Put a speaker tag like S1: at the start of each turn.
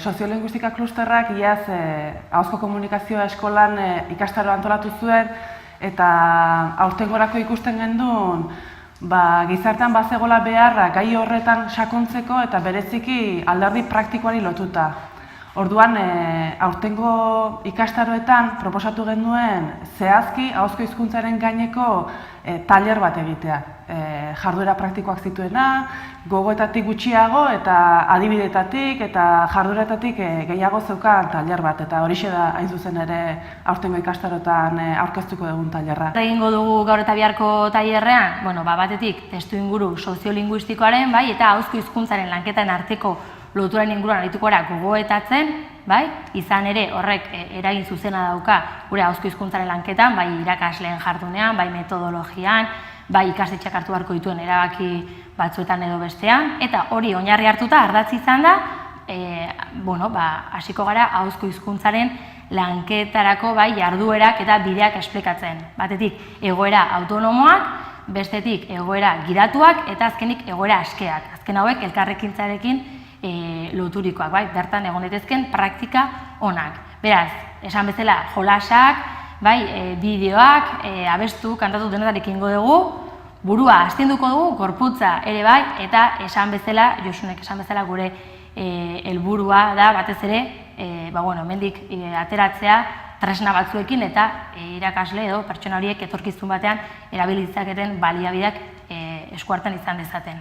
S1: Soziolinguistika klusterrak iaz ahozko komunikazioa eskolan ikastaro antolatu zuen eta aurtengorako ikusten gendun gizartean bazegola beharra gai horretan sakontzeko eta bereziki alderdi praktikoari lotuta. Orduan, aurtengo ikastaroetan proposatu genuen zehazki ahozko hizkuntzaren gaineko tailer bat egitea. Jarduera praktikoak zituena, gogoetatik gutxiago eta adibidetatik eta jardueretatik gehiago zeukan tailer bat. Eta horixe da hain zuzen ere aurtengo ikastarotan aurkeztuko dugun tailerra.
S2: Egingo dugu gaur eta biharko tailerrean, batetik testu inguru soziolinguistikoaren eta ahozko hizkuntzaren lanketaren arteko loturaren inguruan arituko gara gogoetatzen, izan ere horrek eragin zuzena dauka gure ahozko hizkuntzaren lanketan, irakasleen jardunean, metodologian, ikastetxeak hartu beharko dituen erabaki batzuetan edo bestean, eta hori oinarri hartuta ardatz izan da, hasiko gara ahozko hizkuntzaren lanketarako jarduerak eta bideak esplikatzen. Batetik egoera autonomoak, bestetik egoera gidatuak eta azkenik egoera askeak. Azken hauek elkarrekintzarekin loturikoak, bertan egon daitezken praktika onak. Beraz, esan bezala jolasak, bideoak, abestu, kantatu denetarik ingo dugu, burua astinduko dugu, gorputza ere eta esan bezala, Josunek esan bezala gure helburua da batez ere, hemendik ateratzea tresna batzuekin eta irakasle edo pertsona horiek etorkizun batean erabilitzaketen baliabideak eskuartean izan dezaten.